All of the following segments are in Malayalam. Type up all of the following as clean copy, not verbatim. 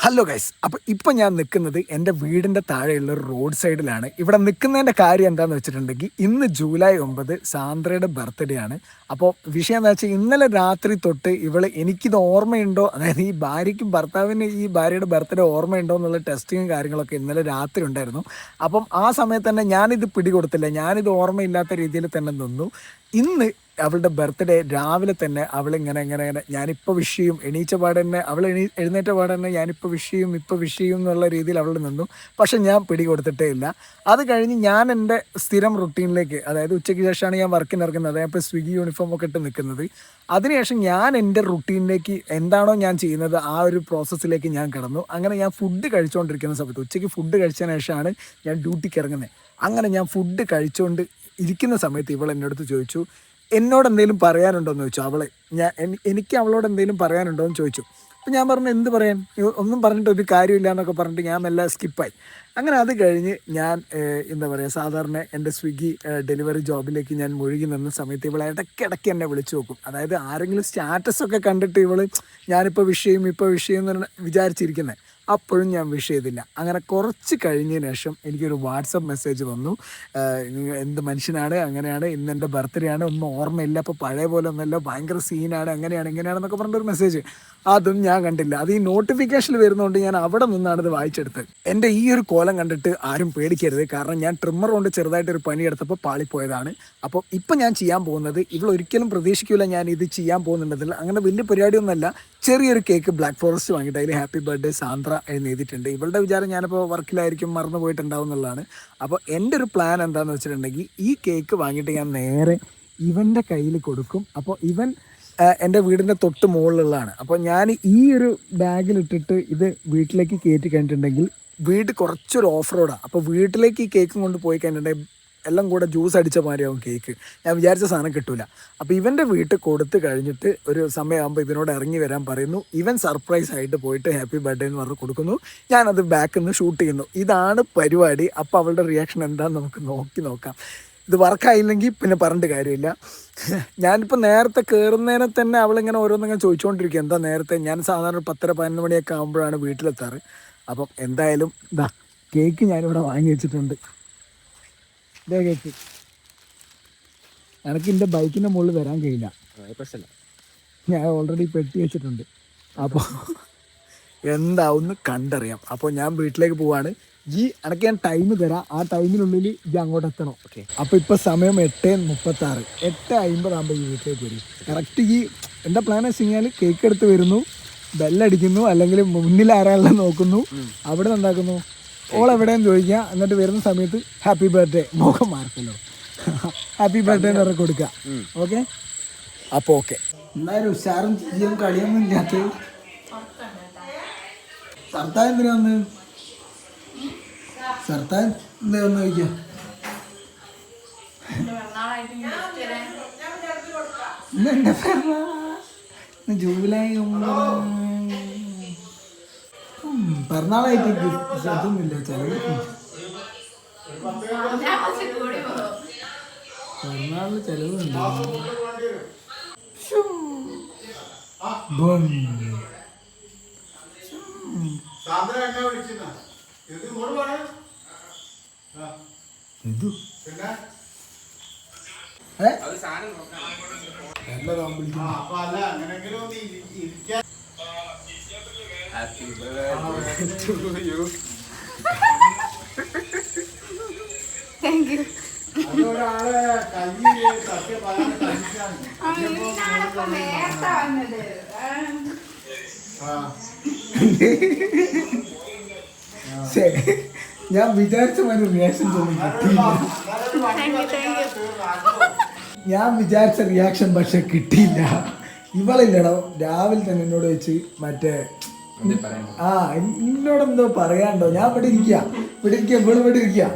ഹലോ ഗൈസ്, അപ്പോൾ ഇപ്പോൾ ഞാൻ നിൽക്കുന്നത് എൻ്റെ വീടിൻ്റെ താഴെയുള്ള ഒരു റോഡ് സൈഡിലാണ്. ഇവിടെ നിൽക്കുന്നതിൻ്റെ കാര്യം എന്താണെന്ന് വെച്ചിട്ടുണ്ടെങ്കിൽ ഇന്ന് ജൂലൈ 9 സാന്ദ്രയുടെ ബർത്ത്ഡേ ആണ്. അപ്പോൾ വിഷയം എന്താ വെച്ചാൽ ഇന്നലെ രാത്രി തൊട്ട് എനിക്കിത് ഓർമ്മയുണ്ടോ, അതായത് ഈ ഭാര്യയ്ക്കും ഭർത്താവിന് ഈ ഭാര്യയുടെ ബർത്ത്ഡേ ഓർമ്മയുണ്ടോ എന്നുള്ള ടെസ്റ്റിങ്ങും കാര്യങ്ങളൊക്കെ ഇന്നലെ രാത്രി ഉണ്ടായിരുന്നു. അപ്പം ആ സമയത്ത് തന്നെ ഞാനിത് പിടികൊടുത്തില്ല, ഞാനിത് ഓർമ്മയില്ലാത്ത രീതിയിൽ തന്നെ നിന്നു. ഇന്ന് അവളുടെ ബർത്ത്ഡേ രാവിലെ തന്നെ അവളിങ്ങനെ ഞാനിപ്പോൾ വിഷ് ചെയ്യും, എണീച്ച പാടെ തന്നെ എഴുന്നേറ്റ പാടെ തന്നെ ഞാനിപ്പോൾ വിഷ് ചെയ്യും എന്നുള്ള രീതിയിൽ അവൾ നിന്നു. പക്ഷെ ഞാൻ പിടികൊടുത്തിട്ടേ ഇല്ല. അത് കഴിഞ്ഞ് ഞാൻ എൻ്റെ സ്ഥിരം റുട്ടീനിലേക്ക്, അതായത് ഉച്ചയ്ക്ക് ശേഷമാണ് ഞാൻ വർക്കിന് ഇറങ്ങുന്നത്, അതായത് ഇപ്പോൾ സ്വിഗ്ഗി യൂണിഫോം ഒക്കെ ഇട്ട് നിൽക്കുന്നത്. അതിനുശേഷം ഞാൻ എൻ്റെ റുട്ടീനിലേക്ക് എന്താണോ ഞാൻ ചെയ്യുന്നത് ആ ഒരു പ്രോസസ്സിലേക്ക് ഞാൻ കിടന്നു. അങ്ങനെ ഞാൻ ഫുഡ് കഴിച്ചുകൊണ്ടിരിക്കുന്ന സമയത്ത്, ഉച്ചയ്ക്ക് ഫുഡ് കഴിച്ചതിന് ശേഷമാണ് ഞാൻ ഡ്യൂട്ടിക്ക് ഇറങ്ങുന്നത്. അങ്ങനെ ഞാൻ ഫുഡ് കഴിച്ചുകൊണ്ട് ഇരിക്കുന്ന സമയത്ത് ഇവൾ എൻ്റെ അടുത്ത് ചോദിച്ചു, എന്നോട് എന്തെങ്കിലും പറയാനുണ്ടോ എന്ന് ചോദിച്ചു. എനിക്ക് അവളോട് എന്തെങ്കിലും പറയാനുണ്ടോ എന്ന് ചോദിച്ചു. അപ്പം ഞാൻ പറഞ്ഞു, എന്ത് പറയാൻ, ഒന്നും പറഞ്ഞിട്ട് ഒരു കാര്യമില്ല എന്നൊക്കെ പറഞ്ഞിട്ട് ഞാൻ എല്ലാം സ്കിപ്പായി. അങ്ങനെ അത് കഴിഞ്ഞ് ഞാൻ എന്താ പറയുക, സാധാരണ എൻ്റെ സ്വിഗ്ഗി ഡെലിവറി ജോബിലേക്ക് ഞാൻ മുഴുകി നിന്ന സമയത്ത് ഇവൾ ഇടയ്ക്കിടയ്ക്ക് എന്നെ വിളിച്ചു നോക്കും. അതായത് ആരെങ്കിലും സ്റ്റാറ്റസൊക്കെ കണ്ടിട്ട് ഞാനിപ്പോൾ വിഷ് ചെയ്യും എന്ന് വിചാരിച്ചിരിക്കുന്നത്, അപ്പോഴും ഞാൻ വിഷ് ചെയ്തില്ല. അങ്ങനെ കുറച്ച് കഴിഞ്ഞതിന് ശേഷം എനിക്കൊരു വാട്സപ്പ് മെസ്സേജ് വന്നു, എന്ത് മനുഷ്യനാണ്, അങ്ങനെയാണ്, ഇന്ന് എൻ്റെ ബർത്ത്ഡേ ആണ്, ഒന്നും ഓർമ്മയില്ല, അപ്പോൾ പഴയ പോലെ ഒന്നല്ല, ഭയങ്കര സീനാണ്, ഇങ്ങനെയാണെന്നൊക്കെ പറഞ്ഞിട്ടൊരു മെസ്സേജ്. അതും ഞാൻ കണ്ടില്ല. അത് ഈ നോട്ടിഫിക്കേഷനിൽ വരുന്നതുകൊണ്ട് ഞാൻ അവിടെ നിന്നാണ് ഇത് വായിച്ചെടുത്തത്. എൻ്റെ ഈ ഒരു കോലം കണ്ടിട്ട് ആരും പേടിക്കരുത്, കാരണം ഞാൻ ട്രിമ്മർ കൊണ്ട് ചെറുതായിട്ടൊരു പണിയെടുത്തപ്പോൾ പാളിപ്പോയതാണ്. അപ്പോൾ ഇപ്പം ഞാൻ ചെയ്യാൻ പോകുന്നത്, ഒരിക്കലും പ്രതീക്ഷിക്കില്ല ഞാൻ ഇത് ചെയ്യാൻ പോകുന്നുണ്ടെങ്കിൽ, അങ്ങനെ വലിയ പരിപാടിയൊന്നുമല്ല, ചെറിയൊരു കേക്ക് ബ്ലാക്ക് ഫോറസ്റ്റ് വാങ്ങിയിട്ട് അതിൽ ഹാപ്പി ബർത്ത്ഡേ സാന്ദ്ര എഴുതിയിട്ടുണ്ട്. ഇവളുടെ വിചാരം ഞാനിപ്പോൾ വർക്കിലായിരിക്കും, മറന്നു പോയിട്ടുണ്ടാവും എന്നുള്ളതാണ്. അപ്പോൾ എൻ്റെ ഒരു പ്ലാൻ എന്താണെന്ന് വെച്ചിട്ടുണ്ടെങ്കിൽ, ഈ കേക്ക് വാങ്ങിയിട്ട് ഞാൻ നേരെ ഇവൻ്റെ കയ്യിൽ കൊടുക്കും. അപ്പോൾ ഇവൻ എൻ്റെ വീടിൻ്റെ തൊട്ട് മുകളിലുള്ളതാണ്. അപ്പോൾ ഞാൻ ഈ ഒരു ബാഗിലിട്ടിട്ട് ഇത് വീട്ടിലേക്ക് കയറ്റി കഴിഞ്ഞിട്ടുണ്ടെങ്കിൽ, വീട് കുറച്ചൊരു ഓഫ് റോഡാണ്. അപ്പോൾ വീട്ടിലേക്ക് ഈ കേക്കും കൊണ്ട് പോയി കഴിഞ്ഞിട്ടുണ്ടെങ്കിൽ എല്ലാം കൂടെ ജ്യൂസ് അടിച്ച മാതിരിയാവും കേക്ക്. ഞാൻ വിചാരിച്ച സാധനം കിട്ടൂല. അപ്പോൾ ഇവൻ്റെ വീട്ടിൽ കൊടുത്ത് കഴിഞ്ഞിട്ട് ഒരു സമയമാകുമ്പോൾ ഇവനോട് ഇറങ്ങി വരാൻ പറയുന്നു. ഇവൻ സർപ്രൈസ് ആയിട്ട് പോയിട്ട് ഹാപ്പി ബർത്ത്ഡേ എന്ന് പറഞ്ഞ് കൊടുക്കുന്നു. ഞാനത് ബാക്കിൽ നിന്ന് ഷൂട്ട് ചെയ്യുന്നു. ഇതാണ് പരിപാടി. അപ്പോൾ അവളുടെ റിയാക്ഷൻ എന്താണെന്ന് നമുക്ക് നോക്കാം. ഇത് വർക്കായില്ലെങ്കിൽ പിന്നെ പറഞ്ഞിട്ട് കാര്യമില്ല. ഞാനിപ്പോൾ നേരത്തെ കയറുന്നതിനെ തന്നെ അവളിങ്ങനെ ഓരോന്നിങ്ങനെ ചോദിച്ചുകൊണ്ടിരിക്കുക, എന്താ നേരത്തെ. ഞാൻ സാധാരണ 10-11 മണിയൊക്കെ ആകുമ്പോഴാണ് വീട്ടിലെത്താറ്. അപ്പം എന്തായാലും ഇതാ കേക്ക് ഞാനിവിടെ വാങ്ങി വെച്ചിട്ടുണ്ട്. ഇതേ കേക്ക്. എനിക്ക് എൻ്റെ ബൈക്കിൻ്റെ മുകളിൽ വരാൻ കഴിയില്ല, ഞാൻ ഓൾറെഡി പെട്ടി വെച്ചിട്ടുണ്ട്. അപ്പോൾ എന്താവുമെന്ന് കണ്ടറിയാം. അപ്പോൾ ഞാൻ വീട്ടിലേക്ക് പോവാണ്. എനിക്ക് ഞാൻ ടൈം തരാം, ആ ടൈമിനുള്ളിൽ അങ്ങോട്ട് എത്തണം. ഓക്കെ. അപ്പോൾ ഇപ്പോൾ സമയം 8:36, 8:50 ആകുമ്പോൾ വീട്ടിലേക്ക് വരും. കറക്റ്റ് എൻ്റെ പ്ലാൻ വെച്ച് കഴിഞ്ഞാൽ കേക്ക് എടുത്ത് വരുന്നു, ബെല്ലടിക്കുന്നു, അല്ലെങ്കിൽ മുന്നിൽ ആരാളെല്ലാം നോക്കുന്നു, അവിടെ ഉണ്ടാക്കുന്നു, ഓളെവിടെയെന്ന് ചോദിക്കുക, എന്നിട്ട് വരുന്ന സമയത്ത് ഹാപ്പി ബർത്ത്ഡേ, മുഖം മാർക്കല്ലോ, ഹാപ്പി ബർത്ത്ഡേ എന്ന് പറഞ്ഞ് കൊടുക്കുക. ഓക്കെ. അപ്പോൾ ഓക്കെ. എന്തായാലും ഉഷാറും ചെയ്യും കളിയൊന്നും ഇല്ലാത്ത സർത്താൻ എന്തിനാന്ന് സർത്താൻ എന്താന്ന് ചോദിക്കാം. ജൂലൈ 9 പിറന്നാളായിട്ട് അതൊന്നുമില്ല, ചിലവ് പിറന്നാളിന് ചിലവുണ്ട്. Happy birthday to you. Thank you. ഞാൻ വിചാരിച്ച റിയാക്ഷൻ റിയാക്ഷൻ പക്ഷെ കിട്ടിയില്ല. ഇവളില്ലടോ രാവിലെ തന്നെ എന്നോട് വെച്ച് മറ്റേ എന്നോടെന്തോ പറയാണ്ടോ, ഞാൻ ഇവിടെ ഇരിക്കുക.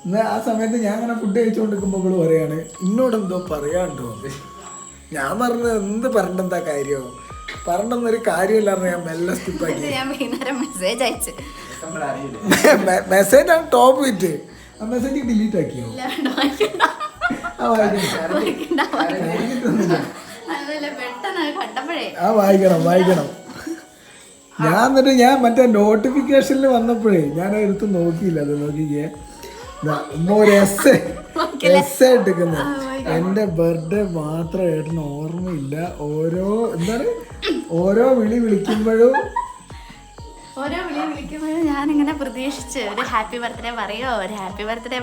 എന്നാൽ ആ സമയത്ത് ഞാൻ അങ്ങനെ ഫുഡ് കഴിച്ചുകൊണ്ടിരിക്കുമ്പോൾ ഇവള് പറയാണ് എന്നോടെന്തോ പറയാണ്ടോ. ഞാൻ പറഞ്ഞത് എന്ത് പറഞ്ഞെന്താ കാര്യമോ, പറഞ്ഞൊന്നൊരു കാര്യമില്ലായിരുന്നു. ഞാൻ മെല്ലെ സ്കിപ്പാക്കി. മെസ്സേജ് ആണ് ടോപ്പ് വിറ്റ്. ആ മെസ്സേജ് ഡിലീറ്റ് ആക്കിയോ? വായിക്കണം. എന്നിട്ട് ഞാൻ മറ്റേ നോട്ടിഫിക്കേഷനിൽ വന്നപ്പോഴേ ഞാൻ എടുത്ത് നോക്കിയില്ല. അത് നോക്കിക്കേ, ഒരു എസ് എടുക്കുന്നത്. എന്റെ ബർത്ത്ഡേ മാത്രം ഏട്ടന് ഓർമ്മയില്ല. ഓരോ വിളി വിളിക്കുമ്പോഴും ഞാനിങ്ങനെ പ്രതീക്ഷിച്ച് ഒരു ഹാപ്പി ബർത്ത്ഡേ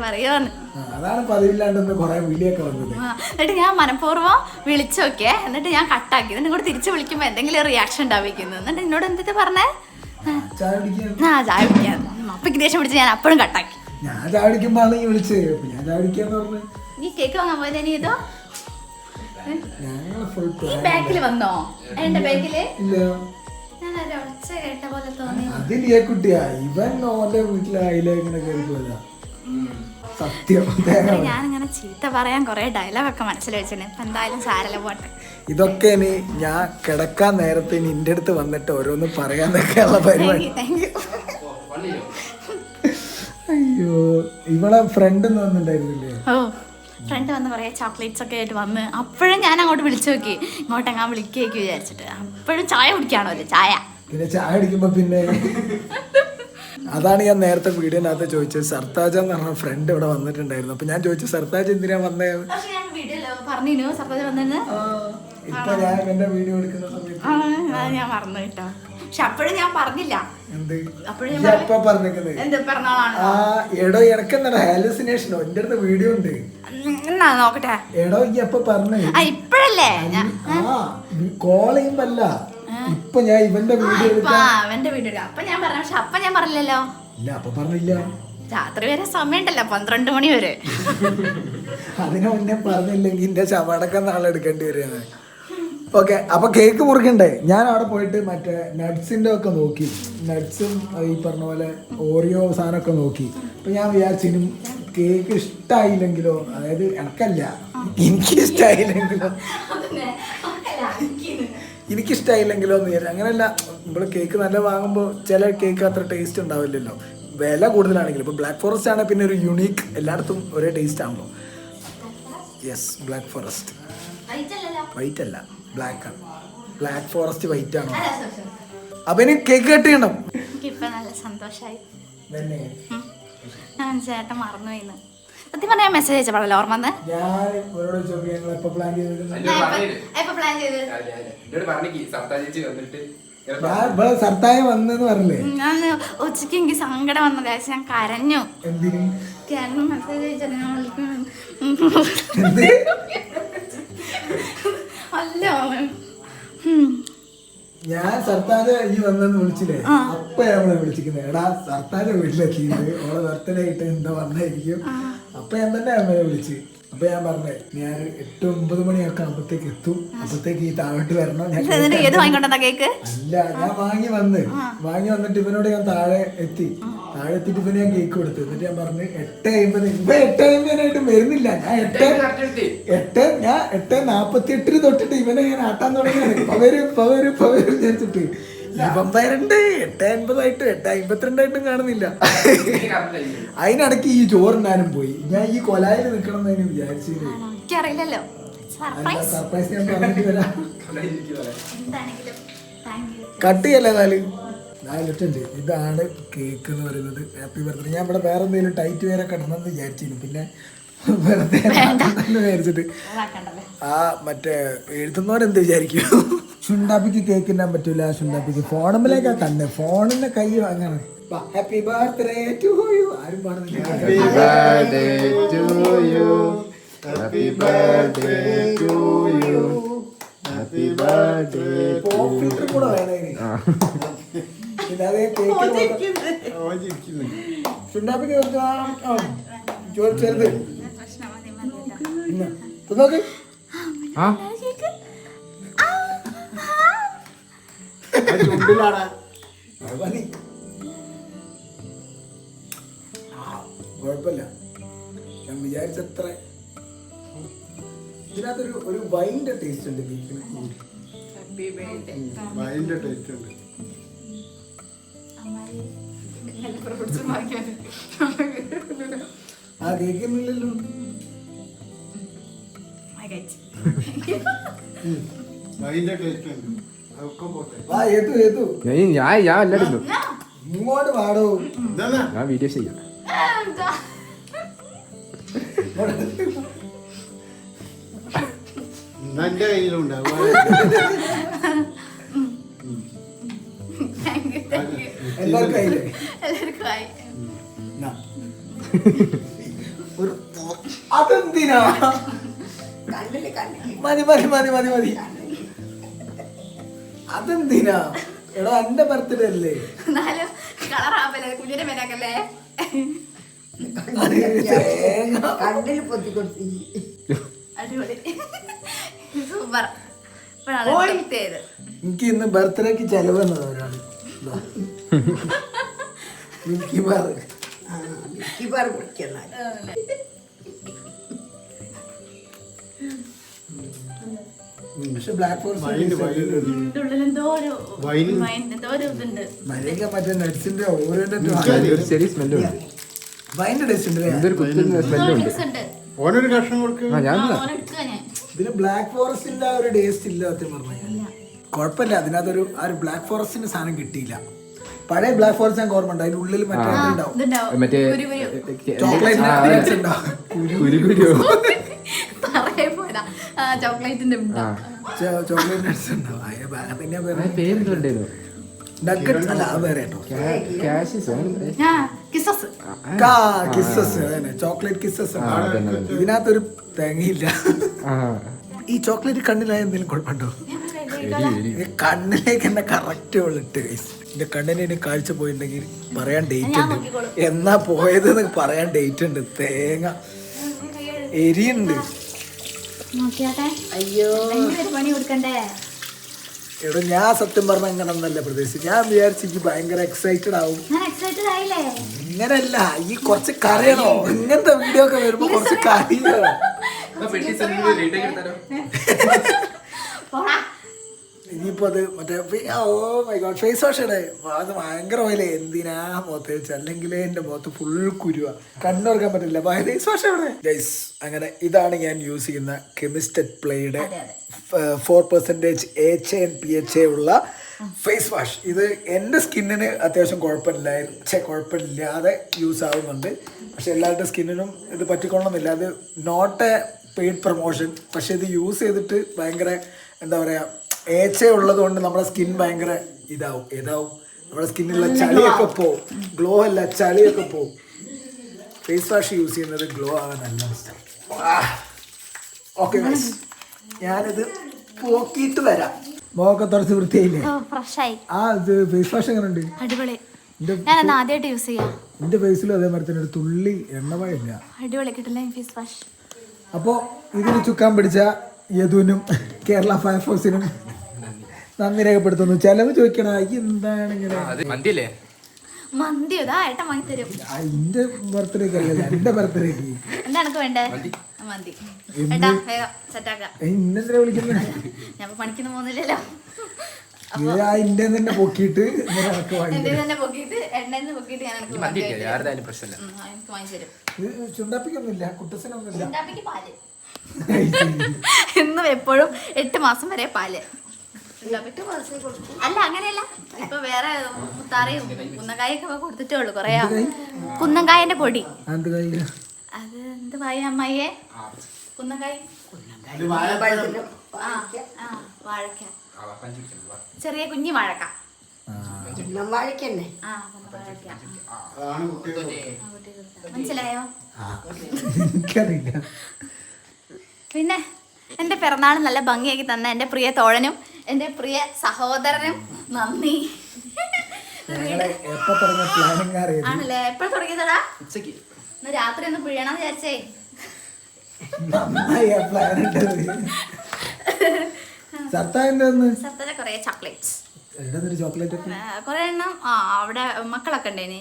പറയോന്ന്. അതാണ് പതിവില്ലാണ്ടെന്ന് കൊറേ വിളിയൊക്കെ വന്നത്. എന്നിട്ട് ഞാൻ മനഃപൂർവ്വം വിളിച്ചു നോക്കിയേ, എന്നിട്ട് ഞാൻ കട്ടാക്കി. എന്നിട്ട് ഇങ്ങോട്ട് തിരിച്ചു വിളിക്കുമ്പോ എന്തെങ്കിലും റിയാക്ഷൻ ഉണ്ടാവിക്കുന്നു. എന്നിട്ട് എന്നോട് എന്തൊക്കെ പറഞ്ഞേ, ചായ കുടിക്കാൻ. അപ്പക്ക് ദേഷ്യം പിടിച്ച് ഞാൻ അപ്പോഴും കട്ടാക്കി. ഞാൻ ചായ കുടിക്കുമ്പോഴാണ് ഈ വിളിച്ചത്. ഞാൻ ചായ കുടിക്കാന്ന് പറഞ്ഞു. നീ കേക്ക് വാങ്ങാൻ പോയത് ഇനി ഇതോ ഈ ബാക്കിൽ വന്നോ? എന്റെ ബാക്കില് ഞാനൊരു ഒച്ച കേട്ട പോലെ തോന്നി. അതിലേ കുട്ടിയാ, ഇവൻ ഓന്റെ വീട്ടിലായിങ്ങനെ കയറി പോയതാ. സത്യം. ഞാനിങ്ങനെ ചീത്ത പറയാൻ കൊറേ ഡയലോഗൊക്കെ മനസ്സിൽ വെച്ചിട്ടുണ്ട്. ഇപ്പൊ എന്തായാലും സാരല്ല, പോട്ടെ. ഇതൊക്കെ ഇനി ഞാൻ കിടക്കാൻ നേരത്തെ ഇനി എന്റെ അടുത്ത് വന്നിട്ട് ഓരോന്ന് പറയാന്നൊക്കെയുള്ള പരിപാടി. അയ്യോ, ഇവളെ ഫ്രണ്ട് വന്നിട്ടുണ്ടായിരുന്നില്ലേ? ഓ, ഫ്രണ്ട് വന്ന് കുറേ ചോക്ലേറ്റ്സ് ഒക്കെ ആയിട്ട് വന്ന്. അപ്പോഴും ഞാൻ അങ്ങോട്ട് വിളിച്ചു നോക്കി, ഇങ്ങോട്ടെങ്ങാൻ വിളിക്കേക്ക് വിചാരിച്ചിട്ട്. അപ്പോഴും ചായ കുടിക്കാണോ ചായ. പിന്നെ ചായ കുടിക്കുമ്പോ പിന്നെ അതാണ് ഞാൻ നേരത്തെ വീഡിയോനകത്ത് ചോദിച്ചത്. സർത്താജ് എന്ന് പറഞ്ഞ ഫ്രണ്ട് ഇവിടെ വന്നിട്ടുണ്ടായിരുന്നു. അപ്പൊ ഞാൻ ചോദിച്ചു, സർത്താജ് എന്തിനാ വന്നേ? പറഞ്ഞു സർത്താജ് വന്നെന്ന്. ഇപ്പൊ ഞാൻ എന്റെ വീഡിയോ എടുക്കുന്ന സമയത്ത് ഞാൻ മറന്നു കേട്ടോ. പക്ഷെ അപ്പോഴും ഞാൻ പറഞ്ഞില്ല. എടോ എനക്കെന്താണ് ഹാലുസിനേഷനോ? എന്റെ അടുത്ത് വീഡിയോ ഉണ്ട്, നോക്കട്ടെ. എടോ ഈ എപ്പ പറഞ്ഞേ? ഇപ്പഴല്ലേ കോൾ ചെയ്യുമ്പല്ല, ഇപ്പൊ ഞാൻ ഇവന്റെ വീഡിയോ വീഡിയോ അപ്പൊ ഞാൻ പറഞ്ഞു. പക്ഷെ അപ്പൊ ഞാൻ പറഞ്ഞില്ലല്ലോ. ഇല്ല, അപ്പൊ പറഞ്ഞില്ല. രാത്രി വരെ സമയമുണ്ടല്ലോ, 12 മണി വരെ. അതിനെ മുന്നേ പറഞ്ഞില്ലെങ്കിൽ എന്റെ ശവടക്കം നാളെ എടുക്കേണ്ടി വരുന്നത്. ഓക്കെ, അപ്പൊ കേക്ക് മുറിക്കണ്ടേ? ഞാൻ അവിടെ പോയിട്ട് മറ്റേ നട്ട്സിന്റെ ഒക്കെ നോക്കി. നട്ട്സും ഈ പറഞ്ഞ പോലെ ഓറിയോ സാധനമൊക്കെ നോക്കി. അപ്പൊ ഞാൻ വിചാരിച്ചിനും കേക്ക് ഇഷ്ടായില്ലെങ്കിലോ, അതായത് എനക്കല്ല, എനിക്കിഷ്ടായില്ലെങ്കിലോ എന്ന് വിചാരിച്ചു. അങ്ങനെയല്ല, നമ്മള് കേക്ക് നല്ല വാങ്ങുമ്പോൾ ചില കേക്ക് അത്ര ടേസ്റ്റ് ഉണ്ടാവില്ലല്ലോ, വില കൂടുതലാണെങ്കിലും. ഇപ്പൊ ബ്ലാക്ക് ഫോറസ്റ്റ് ആണെങ്കിൽ പിന്നെ ഒരു യുണീക്ക്, എല്ലായിടത്തും ഒരേ ടേസ്റ്റ് ആണല്ലോ. യെസ്, ബ്ലാക്ക് ഫോറസ്റ്റ് വൈറ്റ് അല്ല, ബ്ലാക്ക് ആണ്. ബ്ലാക്ക് ഫോറസ്റ്റ് വൈറ്റ് ആണോ? അപ്പൊ ഇനി കേക്ക് കട്ട് ചെയ്യണം. എനിക്കിപ്പോ നല്ല സന്തോഷായി. ഞാൻ ചേട്ടൻ മറന്നുപോയിന്ന് സത്യം പറഞ്ഞ മെസ്സേജ് അയച്ചപ്പോഴല്ലോ ഓർമ്മ വന്ന്. സർത്തായം വന്നെന്ന് പറഞ്ഞില്ലേ? ഞാൻ ഉച്ചക്ക് എനിക്ക് സങ്കടം വന്നത്, ഞാൻ കരഞ്ഞു. മെസ്സേജ് അയച്ചത് അല്ല. ഞാൻ സർത്താജ് ഈ വന്നെന്ന് വിളിച്ചില്ലേ, അപ്പൊ നമ്മളെ വിളിച്ചിരിക്കുന്നത്. എടാ സർത്താജ് വീട്ടിലെത്തിയിട്ട് ഓളെ ബർത്ത്ഡേ ആയിട്ട് എന്താ വന്നായിരിക്കും. അപ്പൊ ഞാൻ തന്നെ അമ്മയെ വിളിച്ച്. അപ്പൊ ഞാൻ പറഞ്ഞേ, ഞാൻ 8-9 മണിയൊക്കെ ആകുമ്പത്തേക്ക് എത്തും, അപ്പത്തേക്ക് ഈ താഴോട്ട് വരണം. അല്ല, ഞാൻ വാങ്ങി വന്നിട്ട് ഇവനോട് ഞാൻ താഴെ എത്തിയിട്ട് ഇവന് ഞാൻ കേക്ക് കൊടുത്തു. എന്നിട്ട് ഞാൻ പറഞ്ഞു 8:50. ഇപ്പൊ 8:50 വരുന്നില്ല. ഞാൻ 8:48 തൊട്ടിട്ട് ഇവനെ ഞാൻ ആട്ടാൻ തുടങ്ങിയാണ്. പവരും വിചാരിച്ചിട്ട് ഇപ്പം വരണ്ട് 8:50 8:52 കാണുന്നില്ല. അതിനിടയ്ക്ക് ഈ ചോറിനാനും പോയി. ഞാൻ ഈ കൊലായിൽ നിൽക്കണം എന്ന് വിചാരിച്ചില്ല. സർപ്രൈസ് ഞാൻ പറഞ്ഞിട്ട് വരാം. കട്ട് ചെയ്യല്ലേ 4 ഇതാണ് കേക്ക് എന്ന് പറയുന്നത്. Happy birthday. ഞാൻ ഇവിടെ വേറെ എന്തെങ്കിലും ടൈറ്റ് വേറെ ഇടണമെന്ന് വിചാരിച്ചിരുന്നു. പിന്നെ വെറുതെ വിചാരിച്ചിട്ട് ആ മറ്റേ എഴുതുന്നവരെന്ത് വിചാരിക്കും? ഷുണ്ടാപ്പിക്ക് കേക്ക് തിന്നാൻ പറ്റൂല. ഷുണ്ടാപ്പിക്ക് ഫോണുമ്പിലേക്കാ കണ്ണ്, ഫോണിന്റെ കൈ വാങ്ങാണ്. Happy birthday to you. ആരും പാടുന്നില്ല. ഫിൽറ്റർ കൂടെ വേണേ. പിന്നെ അതേ കേക്ക് ഷുണ്ടാപ്പിക്ക് ചെറുത് നോക്ക്. കുഴപ്പമില്ല, ഞാൻ വിചാരിച്ചത്ര. ഇതിനകത്തൊരു ഒരു വൈൻ്റെ ടേസ്റ്റ് ഉണ്ട് കേക്കിന്. വൈൻ്റെ ടേസ്റ്റ് ഉണ്ട്. ആ കേക്കില്ലല്ലോ. വൈൻ്റെ ടേസ്റ്റ് ഉണ്ട്. വാ ഏതു ഏതു ഞാൻ എല്ലാവരും ഇങ്ങോട്ട് പാടോ. ഞാൻ വീഡിയോ ചെയ്യാം. എന്റെ കയ്യിലുണ്ടാവും. എല്ലാവർക്കും ആയില്ലേ? എല്ലാവർക്കും ആയി. എന്നാ. ഒരു അതെന്തിനാ? മതി മതി മതി മതി മതി. അതെന്തിനാ? എടാ എന്റെ ബർത്ത്ഡേ അല്ലേ? എന്നാലും കളറാവല്ലേ കുഞ്ഞിന്റെ മേലാക്കല്ലേ. കണ്ണിൽ പൊത്തി കൊടുത്തി. അടിപൊളി സൂപ്പർ. ഇപ്പോഴാണ് ചെയ്ത്. എനിക്ക് ഇന്ന് ബർത്ത്ഡേക്ക് ചെലവ് വന്നത് ഒരാള്. Milky bar. മിൽക്കി ബാർ കുടിക്കുന്ന പക്ഷെ ബ്ലാക്ക് ഫോറസ്റ്റ് ഉള്ളിൽ എന്തോ ഒരു ഇതുണ്ട്. മര്യാദ മറ്റേ നട്സിന്റെ ഓരോന്റെ ഒരു ചെറിയ സ്മെല്ലുണ്ട്. വൈൻ്റെ ടേസ്റ്റ് ഉണ്ട്. എന്തൊരു കുത്തുന്ന സ്മെല്ലുണ്ട്. ഉണ്ട്. ഓനൊരു കഷ്ണം കൊടുക്കുക. ഞാൻ ഓനെ എടുക്കുക ഞാൻ. ഇതിന് ബ്ലാക്ക് ഫോറസ്റ്റിന്റെ ആ ഒരു ടേസ്റ്റ് ഇല്ല സത്യം പറഞ്ഞാൽ. കുഴപ്പമില്ല, അതിനകത്തൊരു ആ ഒരു ബ്ലാക്ക് ഫോറസ്റ്റിന്റെ സാധനം കിട്ടിയില്ല. പഴയ ബ്ലാക്ക് ഫോറസ്റ്റ് ഞാൻ ഓർമ്മ ഉണ്ട്. അതിന്റെ ഉള്ളിൽ മറ്റേ ഉണ്ടാവും ഇതുണ്ടാവും. മറ്റേ ചോക്ലേറ്റ് ഉണ്ടാവും. കുരുകുരു പറയാൻ പോയതാ. ചോക്ലേറ്റിന്റെ ചോക്ലേറ്റ് നട്സ് ഉണ്ടാവും. അതിന്റെ പേരെന്തുണ്ടായിരുന്നു? നഗറ്റ്സ് അല്ല, അത് വേറെ കേട്ടോ. Cassius kisses. കിസ്സസ്, അതന്നെ ചോക്ലേറ്റ് കിസ്സസ്. ഇതിനകത്തൊരു തേങ്ങയില്ല. ഈ ചോക്ലേറ്റ് കണ്ണിലായ എന്തെങ്കിലും കുഴപ്പമുണ്ടോ? കണ്ണിലേക്ക് എന്നെ കറക്റ്റ് ഇട്ട് എന്റെ കണ്ണിന് ഇനി കാഴ്ച പോയിട്ടുണ്ടെങ്കിൽ പറയാൻ ഡേറ്റ് ഉണ്ട്. എന്നാ പോയതെന്ന് പറയാൻ ഡേറ്റ് ഉണ്ട്. തേങ്ങ എരിയുണ്ട്. അയ്യോ പണി കൊടുക്കണ്ടേ? എടോ ഞാൻ സത്യം പറഞ്ഞ അങ്ങനെ ഒന്നല്ല പ്രതീക്ഷിച്ചു. ഞാൻ വിചാരിച്ചു ഭയങ്കര എക്സൈറ്റഡ് ആവും. ഞാൻ എക്സൈറ്റഡ് ആയില്ലേ? ഇങ്ങനല്ല, ഈ കുറച്ച് കരയണോ? ഇങ്ങനത്തെ വീഡിയോ ഒക്കെ വരുമ്പോ കുറച്ച് കരയോ. ഇനിയിപ്പോ അത് മറ്റേ oh my god face wash ഇടേ. അത് ഭയങ്കര ഓയിലേ. എന്തിനാ മുഖത്ത് വെച്ച്? അല്ലെങ്കിൽ എന്റെ മുഖത്ത് ഫുൾ കുരുവാ, കണ്ണുറക്കാൻ പറ്റില്ല. ഫേസ് വാഷ് എവിടെ ഗൈസ്? അങ്ങനെ ഇതാണ് ഞാൻ യൂസ് ചെയ്യുന്ന കെമിസ്റ്റഡ് പ്ലേയുടെ 4% AHA ഉള്ള ഫേസ് വാഷ്. ഇത് എൻ്റെ സ്കിന്നിന് അത്യാവശ്യം കുഴപ്പമില്ലാതെ യൂസ് ആവുന്നുണ്ട്. പക്ഷെ എല്ലാവരുടെ സ്കിന്നിനും ഇത് പറ്റിക്കൊള്ളണമെന്നില്ല. അത് നോട്ട് എ പെയ്ഡ് പ്രൊമോഷൻ. പക്ഷെ ഇത് യൂസ് ചെയ്തിട്ട് ഭയങ്കര എന്താ പറയുക, AHA ഉള്ളത് കൊണ്ട് നമ്മുടെ സ്കിൻ ഭയങ്കര ഇതാവും. നമ്മുടെ സ്കിന്നിലുള്ള ചളിയൊക്കെ പോവും. ഗ്ലോ അല്ല, ചളിയൊക്കെ പോവും. ഫേസ് വാഷ് യൂസ് ചെയ്യുന്നത് ഗ്ലോ ആവാനല്ല. ഓക്കെ ഞാനിത് പോക്കിയിട്ട് വരാം. മുഖമൊക്കെ തുറച്ച് വൃത്തിയായില്ലേ? ആ ഇത് ഫേസ് വാഷ് എങ്ങനെ ഉണ്ട്? അടിപൊളി. ഞാൻ ആദ്യമായിട്ട് യൂസ് ചെയ്യാം. എന്റെ ഫേസിലും അതേമാതിരി തന്നെ ഒരു തുള്ളി എണ്ണമയില്ല. അടിപൊളി കിട്ടില്ല ഫേസ് വാഷ്. അപ്പോൾ ഇതിന് ചുക്കാൻ പിടിച്ച യദുവിനും കേരള ഫയർഫോഴ്സിനും നന്ദി രേഖപ്പെടുത്തുന്നു. ചെലവ് ചോദിക്കണ എന്താണ് ഇങ്ങനെ? മന്തി ഏട്ടൻ വാങ്ങി തരും. എന്റെ ബർത്ത്ഡേക്ക് അല്ലല്ലോ, എന്റെ ബർത്ത്ഡേക്ക്. എന്താണ് വേണ്ടേ? മന്തി ഏട്ടാ വേഗം സെറ്റാക്കാം. ഇന്നെന്തിനാ വിളിക്കുന്നത്? ഞാൻ പണിക്കൊന്നും പോകുന്നില്ലല്ലോ. എന്റെ തന്നെ പൊക്കിയിട്ട് എന്റെ തന്നെ പൊക്കിയിട്ട് എണ്ണ പൊക്കിയിട്ട് ഞാൻ എനിക്ക് വാങ്ങി തരും. ചുണ്ടാപ്പിക്കൊന്നുമില്ല, കുട്ടസനൊന്നുമില്ല. ചുണ്ടാപ്പിക്ക് പാല് എന്നും എപ്പോഴും 8 മാസം വരെ പാല്. അല്ല അങ്ങനെയല്ല, ഇപ്പൊ വേറെ മുത്താറയും കുന്നങ്കായൊക്കെ കൊടുത്തിട്ടേ ഉള്ളു. കൊറേ കുന്നങ്കായന്റെ പൊടി. അത് എന്ത് പായ അമ്മായിയെ? കുന്നങ്കായ വാഴക്ക, ചെറിയ കുഞ്ഞി വാഴക്ക. മനസ്സിലായോ? എനിക്കറിയില്ല. പിന്നെ എൻ്റെ പിറന്നാൾ നല്ല ഭംഗിയാക്കി തന്ന എൻ്റെ പ്രിയ തോഴനും എൻ്റെ പ്രിയ സഹോദരനും നന്ദി. ആണല്ലേ? എപ്പോഴും തുടങ്ങിയതാ? ഇന്ന് രാത്രി ഒന്ന് പിഴയണം വിചാരിച്ചേ. സർത്താരെ കൊറേ ചോക്ലേറ്റ്സ്, കൊറേ എണ്ണം. അവിടെ മക്കളൊക്കെ ഉണ്ടായിന്.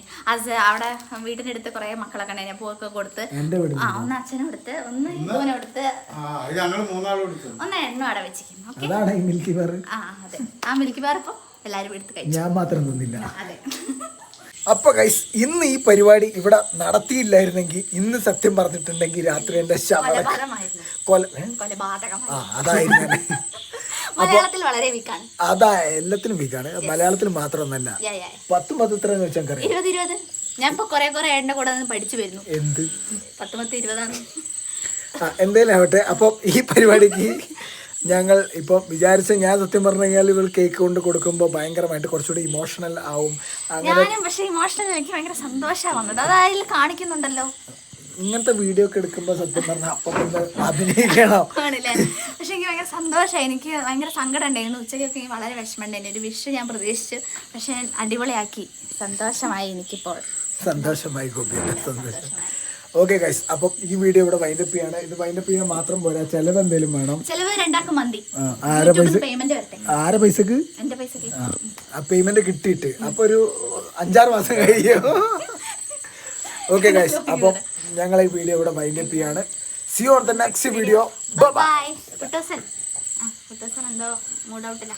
അവിടെ വീട്ടിന്റെ അടുത്ത് കൊറേ മക്കളൊക്കെ ഉണ്ടായിന്. പൂവൊക്കെ കൊടുത്ത് ഒന്ന് അച്ഛനും കൊടുത്ത്, ഒന്ന് ഇവനും കൊടുത്ത്, ഒന്ന് എണ്ണ അവിടെ വെച്ചിരിക്കുന്നു. അതെ, ആ മിൽക്കി ബാർ ഇപ്പൊ എല്ലാരും എടുത്ത് കഴിച്ചു. ഞാൻ മാത്രം തന്നില്ല. അതെ. അപ്പൊ ഗൈസ്, ഇന്ന് ഈ പരിപാടി ഇവിടെ നടത്തിയില്ലായിരുന്നെങ്കിൽ ഇന്ന് സത്യം പറഞ്ഞിട്ടുണ്ടെങ്കിൽ രാത്രി എന്റെ കൊലപാതകമായിരുന്നു. അതായിരുന്നു. മലയാളത്തിൽ വളരെ വീക്കാണ്. അതാ എല്ലാത്തിലും വീക്കാണ്, മലയാളത്തിൽ മാത്രമൊന്നല്ല. 10 എത്രയെന്ന് വെച്ചാൽ അറിയാം. 20 ഞാൻ ഇപ്പൊ കുറെ എന്റെ കൂടെ നിന്ന് പഠിച്ചു വരുന്നു. എന്ത് 10 20 എന്തേലും ആവട്ടെ. അപ്പം ഈ പരിപാടിക്ക് ഞങ്ങൾ ഇപ്പം വിചാരിച്ച, ഞാൻ സത്യം പറഞ്ഞു കഴിഞ്ഞാൽ ഇവൾ കേക്ക് കൊണ്ട് കൊടുക്കുമ്പോൾ ഭയങ്കരമായിട്ട് കുറച്ചുകൂടി ഇമോഷണൽ ആവും. ഞാനും പക്ഷെ ഇമോഷണൽ എനിക്ക് ഭയങ്കര സന്തോഷമാണ് വന്നത്. അതായത് കാണിക്കുന്നുണ്ടല്ലോ ഇങ്ങനത്തെ വീഡിയോ ഒക്കെ എടുക്കുമ്പോൾ സത്യം പറഞ്ഞാൽ അപ്പം അഭിനയിക്കണം ആണല്ലേ. പക്ഷെ എനിക്ക് ഭയങ്കര സന്തോഷമായി. എനിക്ക് ഭയങ്കര സങ്കടം ഉണ്ടായിരുന്നു. ഉച്ചയ്ക്കൊക്കെ എനിക്ക് വളരെ വിഷമം ഉണ്ടായിരുന്നു. ഒരു വിഷ് ഞാൻ പ്രതീക്ഷിച്ചു, പക്ഷെ അടിപൊളിയാക്കി. സന്തോഷമായി എനിക്കിപ്പോൾ. സന്തോഷമായി ഗോപിയുടെ സന്തോഷം. ഓക്കെ ഗൈസ്, അപ്പം ഈ വീഡിയോ ഇവിടെ വൈൻഡപ്പ് ചെയ്യാണ്. ഇത് വൈൻഡപ്പ് ചെയ്യാൻ മാത്രം പോരാ, ചെലവ് എന്തെങ്കിലും വേണം. ചെലവ് 2 മന്തി. പേയ്മെന്റ് വരട്ടെ. ആരെ പൈസക്ക്? എന്റെ പൈസക്ക്. ആ പേയ്മെന്റ് കിട്ടിയിട്ട് അപ്പൊ ഒരു 5-6 മാസം കഴിയും. ഓക്കെ ഗൈസ്, അപ്പം ഞങ്ങൾ ഈ വീഡിയോ ഇവിടെ വൈൻഡപ്പ് ചെയ്യാണ്. See you on the next video. Bye bye. Kuttoosan എന്തോ മൂഡ് ഔട്ടില്ല.